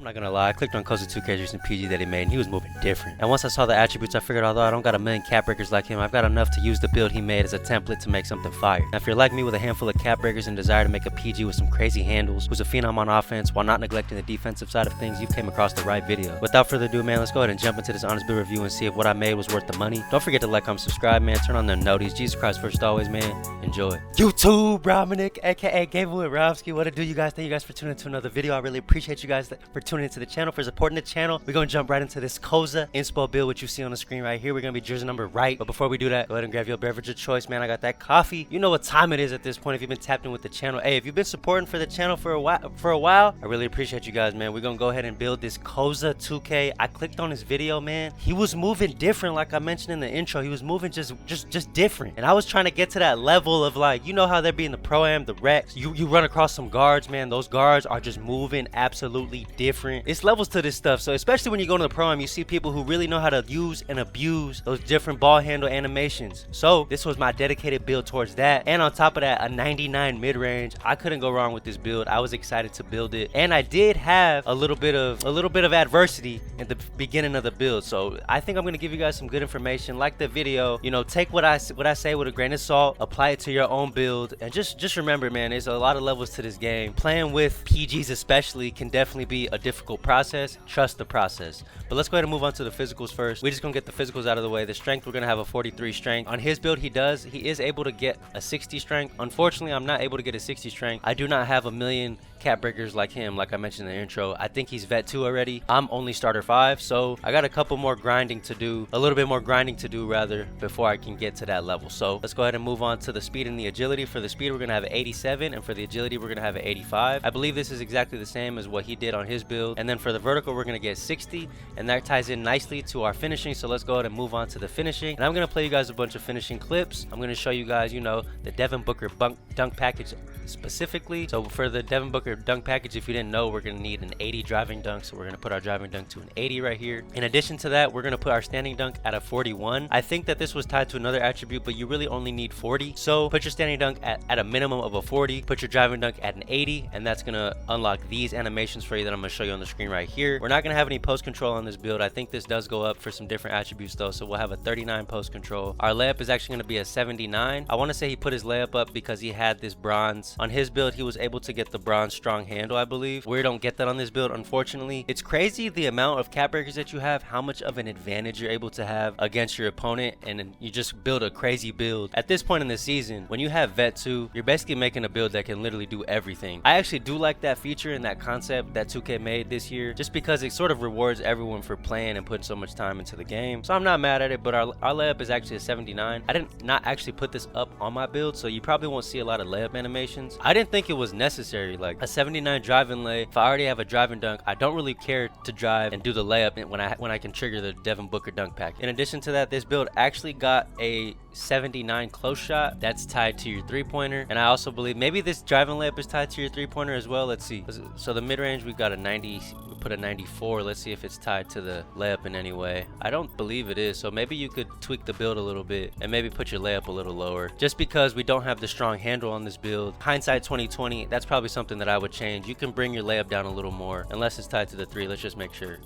I'm not gonna lie, I clicked on Koza'S 2K's recent PG that he made and he was moving different. And once I saw the attributes, I figured although I don't got a million cap breakers like him, I've got enough to use the build he made as a template to make something fire. Now if you're like me with a handful of cap breakers and desire to make a PG with some crazy handles, who's a phenom on offense while not neglecting the defensive side of things, you've came across the right video. Without further ado, man, let's go ahead and jump into this honest build review and see if what I made was worth the money. Don't forget to like, comment, subscribe, man. Turn on them noties. Jesus Christ first always, man. Enjoy. YouTube, Dominic, aka Gable and Robski. What to do, you guys? Thank you guys for tuning into another video. I really appreciate you guys for tuning into the channel, for supporting the channel. We're gonna jump right into this Koza'S inspo build, which you see on the screen right here. We're gonna be jersey number right. But before we do that, go ahead and grab your beverage of choice, man. I got that coffee. You know what time it is at this point if you've been tapped in with the channel. Hey, if you've been supporting for the channel for a while, I really appreciate you guys, man. We're gonna go ahead and build this Koza'S 2K. I clicked on his video, man. He was moving different, like I mentioned in the intro. He was moving just different. And I was trying to get to that level of, like, you know how there be in the Pro-Am, the Rex. You run across some guards, man. Those guards are just moving absolutely different. It's levels to this stuff. So especially when you go to the Pro-Am, you see people who really know how to use and abuse those different ball handle animations. So this was my dedicated build towards that. And on top of that, a 99 mid-range. I couldn't go wrong with this build. I was excited to build it. And I did have a little bit of adversity at the beginning of the build. So I think I'm gonna give you guys some good information. Like the video, you know, take what I say with a grain of salt, apply it to your own build, and just remember, man, there's a lot of levels to this game. Playing with PGs especially can definitely be a difficult process. Trust the process. But let's go ahead and move on to the physicals first. We're just gonna get the physicals out of the way. The strength, we're gonna have a 43 strength. On his build, he is able to get a 60 strength. Unfortunately, I'm not able to get a 60 strength. I do not have a million cap breakers like him, like I mentioned in the intro. I think he's vet 2 already. I'm only starter 5, so I got a couple more grinding to do, a little bit more grinding to do rather, before I can get to that level. So let's go ahead and move on to the speed and the agility. For the speed, we're gonna have an 87, and for the agility, we're gonna have an 85. I believe this is exactly the same as what he did on his build. And then for the vertical, we're gonna get 60, and that ties in nicely to our finishing. So let's go ahead and move on to the finishing. And I'm gonna play you guys a bunch of finishing clips. I'm gonna show you guys, you know, the Devin Booker dunk package specifically. So for the Devin Booker dunk package, if you didn't know, we're gonna need an 80 driving dunk. So we're gonna put our driving dunk to an 80 right here. In addition to that, we're gonna put our standing dunk at a 41. I think that this was tied to another attribute, but you really only need 40. So put your standing dunk at a minimum of a 40. Put your driving dunk at an 80, and that's gonna unlock these animations for you that I'm gonna show you on the screen right here. We're not gonna have any post control on this build. I think this does go up for some different attributes though. So we'll have a 39 post control. Our layup is actually gonna be a 79. I want to say he put his layup up because he had this bronze. On his build, he was able to get the bronze strong handle, I believe. We don't get that on this build, unfortunately. It's crazy the amount of cap breakers that you have, how much of an advantage you're able to have against your opponent, and then you just build a crazy build. At this point in the season, when you have vet 2, you're basically making a build that can literally do everything. I actually do like that feature and that concept that 2K made this year, just because it sort of rewards everyone for playing and putting so much time into the game. So I'm not mad at it, but our layup is actually a 79. I didn't not actually put this up on my build, so you probably won't see a lot of layup animations. I didn't think it was necessary. Like a 79 driving lay, if I already have a driving dunk, I don't really care to drive and do the layup when I can trigger the Devin Booker dunk pack. In addition to that, this build actually got a 79 close shot that's tied to your 3-pointer, and I also believe maybe this driving layup is tied to your 3-pointer as well. Let's see. So the mid-range, we've got a 90, we put a 94. Let's see if it's tied to the layup in any way. I don't believe it is, so maybe you could tweak the build a little bit and maybe put your layup a little lower, just because we don't have the strong handle on this build. Hindsight 2020, that's probably something that I would change. You can bring your layup down a little more, unless it's tied to the 3. Let's just make sure.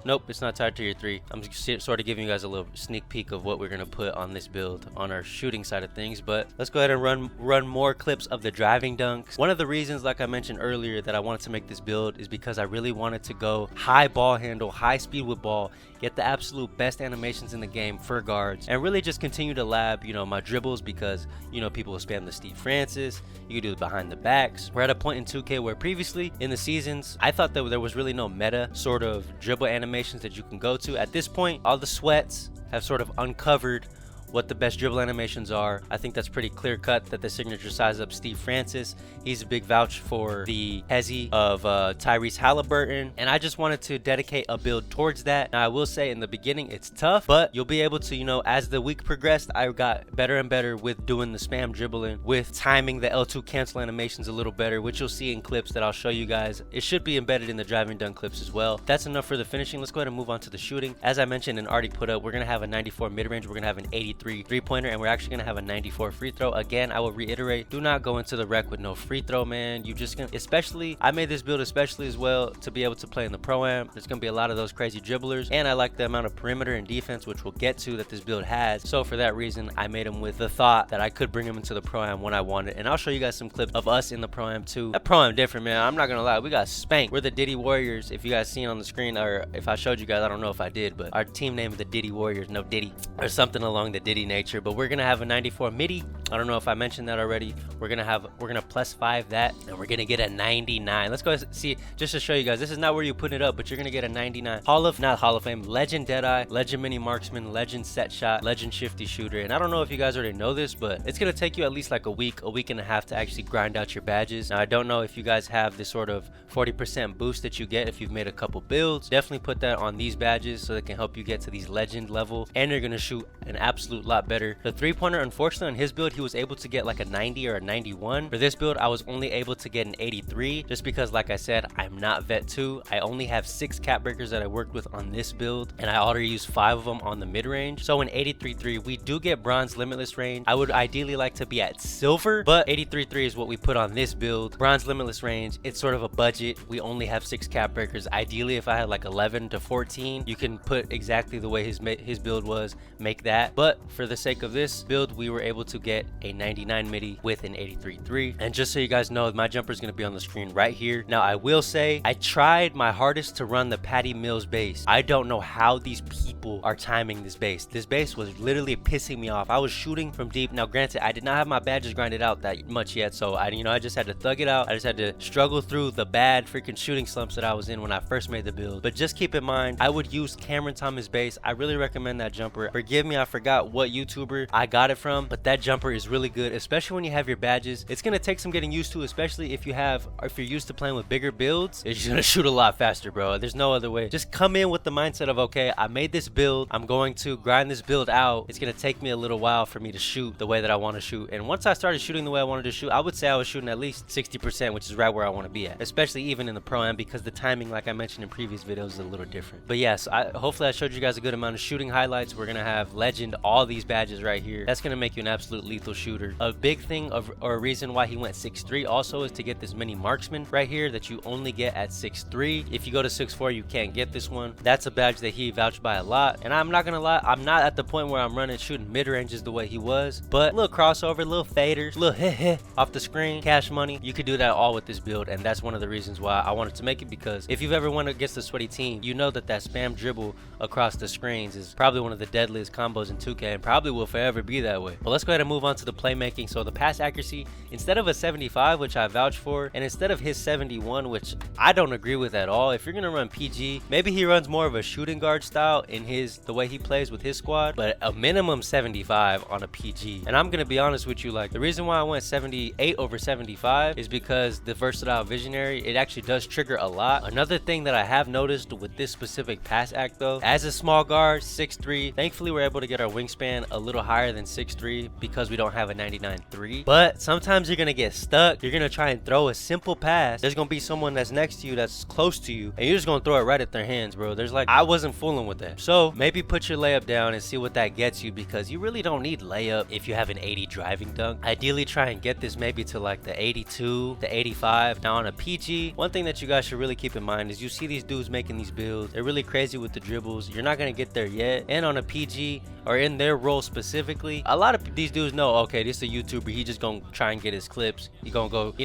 Nope, it's not tied to your 3. I'm just sort of giving you guys a little sneak peek of what we're going to put on this build on our shooting side of things. But let's go ahead and run more clips of the driving dunks. One of the reasons, like I mentioned earlier, that I wanted to make this build is because I really wanted to go high ball handle, high speed with ball, get the absolute best animations in the game for guards, and really just continue to lab, you know, my dribbles, because, you know, people will spam the Steve Francis. You can do it behind the backs. We're at a point in 2K where previously in the seasons, I thought that there was really no meta sort of dribble animations that you can go to. At this point, all the sweats have sort of uncovered what the best dribble animations are. I think that's pretty clear cut that the signature size up Steve Francis, he's a big vouch for the hezzy of Tyrese Halliburton, and I just wanted to dedicate a build towards that. Now I will say in the beginning it's tough, but you'll be able to, you know, as the week progressed, I got better and better with doing the spam dribbling, with timing the L2 cancel animations a little better, which you'll see in clips that I'll show you guys. It should be embedded in the driving dunk clips as well. That's enough for the finishing. Let's go ahead and move on to the shooting. As I mentioned and already put up, we're gonna have a 94 mid-range, we're gonna have an 82 93 3-pointer, and we're actually gonna have a 94 free throw. Again, I will reiterate, do not go into the rec with no free throw, man. You just gonna, especially, I made this build especially as well to be able to play in the Pro-Am. There's gonna be a lot of those crazy dribblers, and I like the amount of perimeter and defense, which we'll get to, that this build has. So for that reason, I made him with the thought that I could bring him into the Pro-Am when I wanted, and I'll show you guys some clips of us in the Pro-Am too. That Pro-Am different, man. I'm not gonna lie, we got spanked. We're the Diddy Warriors. If you guys seen on the screen, or if I showed you guys, I don't know if I did, but our team name is the Diddy Warriors. No Diddy, or something along the Diddy nature. But we're gonna have a 94 midi. I don't know if I mentioned that already. We're gonna +5 that, and we're gonna get a 99. Let's go see, just to show you guys, this is not where you put it up, but you're gonna get a 99. Not Hall of Fame, Legend Deadeye, Legend Mini Marksman, Legend Set Shot, Legend Shifty Shooter. And I don't know if you guys already know this, but it's gonna take you at least like a week and a half to actually grind out your badges. Now I don't know if you guys have this sort of 40% boost that you get if you've made a couple builds. Definitely put that on these badges so they can help you get to these legend level, and you're gonna shoot an absolute lot better. The 3-pointer, unfortunately on his build, he was able to get like a 90 or a 91. For this build, I was only able to get an 83, just because, like I said, I'm not vet 2. I only have 6 cap breakers that I worked with on this build, and I already used 5 of them on the mid-range. So in 83-3, we do get bronze limitless range. I would ideally like to be at silver, but 83-3 is what we put on this build. Bronze limitless range, it's sort of a budget. We only have 6 cap breakers. Ideally, if I had like 11 to 14, you can put exactly the way his build was, make that. But for the sake of this build, we were able to get a 99 midi with an 83-3. And just so you guys know, my jumper is going to be on the screen right here. Now I will say, I tried my hardest to run the Patty Mills base. I don't know how these people are timing this base. This base was literally pissing me off. I was shooting from deep. Now granted, I did not have my badges grinded out that much yet, so I just had to thug it out. I just had to struggle through the bad freaking shooting slumps that I was in when I first made the build. But just keep in mind, I would use Cameron Thomas base. I really recommend that jumper. Forgive me, I forgot what YouTuber I got it from, but that jumper is really good, especially when you have your badges. It's gonna take some getting used to, especially if you're used to playing with bigger builds. It's just gonna shoot a lot faster, bro. There's no other way. Just come in with the mindset of, okay, I made this build, I'm going to grind this build out. It's gonna take me a little while for me to shoot the way that I want to shoot. And once I started shooting the way I wanted to shoot, I would say I was shooting at least 60%, which is right where I want to be at, especially even in the Pro-Am, because the timing, like I mentioned in previous videos, is a little different. But yes, hopefully I showed you guys a good amount of shooting highlights. We're gonna have legend, all these badges right here. That's gonna make you an absolute lethal shooter. A big thing or a reason why he went 6'3" also is to get this mini marksman right here that you only get at 6'3". If you go to 6'4", you can't get this one. That's a badge that he vouched by a lot, and I'm not gonna lie, I'm not at the point where I'm shooting mid-ranges the way he was, but little crossover, little faders, little heh off the screen, cash money, you could do that all with this build. And that's one of the reasons why I wanted to make it, because if you've ever went against a sweaty team, you know that spam dribble across the screens is probably one of the deadliest combos in 2K, and probably will forever be that way. But let's go ahead and move on to the playmaking. So the pass accuracy, instead of a 75, which I vouch for, and instead of his 71, which I don't agree with at all, if you're gonna run PG, maybe he runs more of a shooting guard style in the way he plays with his squad, but a minimum 75 on a PG. And I'm gonna be honest with you, like, the reason why I went 78 over 75 is because the versatile visionary, it actually does trigger a lot. Another thing that I have noticed with this specific pass act though, as a small guard, 6'3", thankfully we're able to get our wingspan a little higher than 6'3" because we don't have a 99.3. But sometimes you're gonna get stuck. You're gonna try and throw a simple pass. There's gonna be someone that's next to you, that's close to you, and you're just gonna throw it right at their hands, bro. I wasn't fooling with that. So maybe put your layup down and see what that gets you, because you really don't need layup if you have an 80 driving dunk. Ideally try and get this maybe to like the 82, the 85. Now on a PG, one thing that you guys should really keep in mind is you see these dudes making these builds. They're really crazy with the dribbles. You're not gonna get there yet. And on a PG, or in their role specifically, a lot of these dudes know, okay, this is a YouTuber, he just gonna try and get his clips. He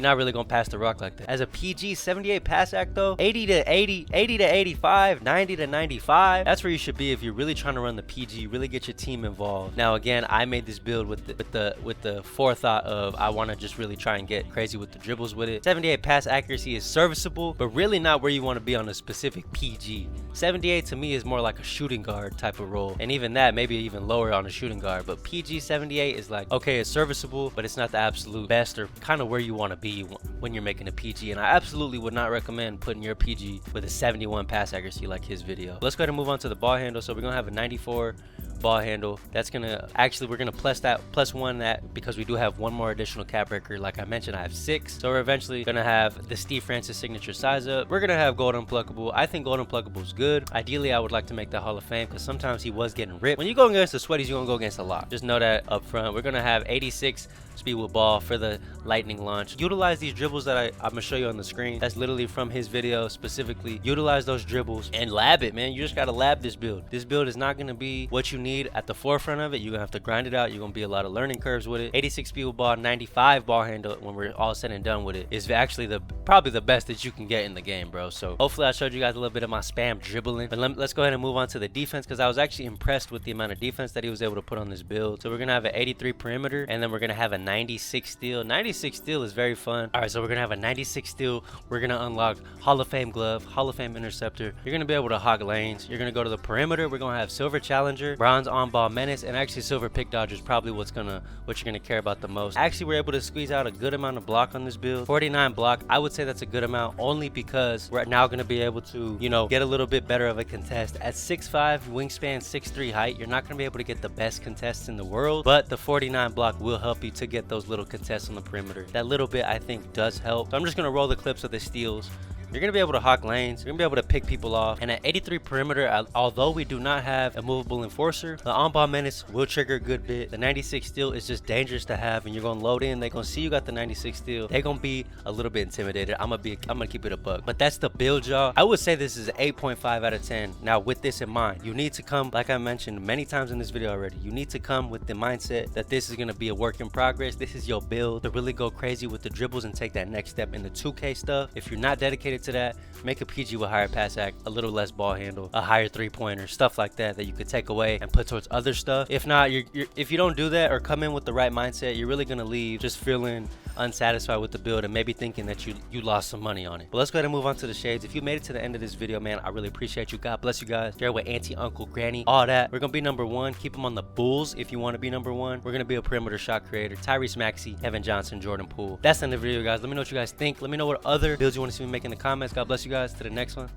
not really gonna pass the rock like that. As a PG, 78 pass act though, 80 to 80, 80 to 85, 90 to 95, that's where you should be if you're really trying to run the PG, really get your team involved. Now again, I made this build with the forethought of I want to just really try and get crazy with the dribbles with it. 78 pass accuracy is serviceable, but really not where you want to be on a specific PG. 78 to me is more like a shooting guard type of role, and even that, maybe even lower on a shooting guard. But PG 78 is like, okay, it's serviceable, but it's not the absolute best or kind of where you want to be when you're making a PG. And I absolutely would not recommend putting your PG with a 71 pass accuracy like his video. Let's go ahead and move on to the ball handle. So we're gonna have a 94 ball handle. That's gonna actually, we're gonna plus one that because we do have one more additional cap breaker. Like I mentioned, I have 6, so we're eventually gonna have the Steve Francis signature size up. We're gonna have gold unpluckable. I think gold unpluckable is good. Ideally, I would like to make the Hall of Fame because sometimes he was getting ripped. When you go against the sweaties, you're gonna go against a lot. Just know that up front. We're gonna have 86 speed with ball for the lightning launch. Utilize these dribbles that I'm gonna show you on the screen. That's literally from his video specifically. Utilize those dribbles and lab it, man. You just gotta lab this build. This build is not gonna be what you need at the forefront of it. You're gonna have to grind it out. You're gonna be a lot of learning curves with it. 86 speed with ball, 95 ball handle when we're all said and done with it is actually probably the best that you can get in the game, bro. So hopefully I showed you guys a little bit of my spam dribbling. But let's go ahead and move on to the defense because I was actually impressed with the amount of defense that he was able to put on this build. So we're gonna have an 83 perimeter and then we're gonna have a 96 steal. 96 steal is very fun. All right, so we're gonna have a 96 steal. We're gonna unlock Hall of Fame glove, Hall of Fame interceptor. You're gonna be able to hog lanes. You're gonna go to the perimeter. We're gonna have silver challenger, bronze on ball menace, and actually silver pick dodger is probably what you're gonna care about the most. Actually, we're able to squeeze out a good amount of block on this build. 49 block. I would say that's a good amount only because we're now gonna be able to, you know, get a little bit better of a contest. At 6'5", wingspan, 6'3" height, you're not gonna be able to get the best contests in the world, but the 49 block will help you to get those little contests on the perimeter. That little bit I think does help. So I'm just gonna roll the clips of the steals. You're gonna be able to hawk lanes. You're gonna be able to pick people off. And at 83 perimeter, although we do not have a movable enforcer, the on-ball menace will trigger a good bit. The 96 steal is just dangerous to have, and you're gonna load in. They're gonna see you got the 96 steal. They're gonna be a little bit intimidated. I'm gonna keep it a buck. But that's the build, y'all. I would say this is an 8.5 out of 10. Now, with this in mind, you need to come, like I mentioned many times in this video already, you need to come with the mindset that this is gonna be a work in progress. This is your build to really go crazy with the dribbles and take that next step in the 2K stuff. If you're not dedicated to that, make a PG with higher pass act, a little less ball handle, a higher 3-pointer, stuff like that you could take away and put towards other stuff. If not, if you don't do that or come in with the right mindset, you're really gonna leave just feeling unsatisfied with the build and maybe thinking that you lost some money on it. But let's go ahead and move on to the shades. If you made it to the end of this video, man, I really appreciate you. God bless you guys. Share with auntie, uncle, granny, all that. We're gonna be number 1. Keep them on the Bulls if you want to be number 1. We're gonna be a perimeter shot creator. Tyrese Maxey, Kevin Johnson, Jordan Poole. That's the end of the video, guys. Let me know what you guys think. Let me know what other builds you want to see me make in the comments. God bless you guys. To the next one.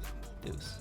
Deuce.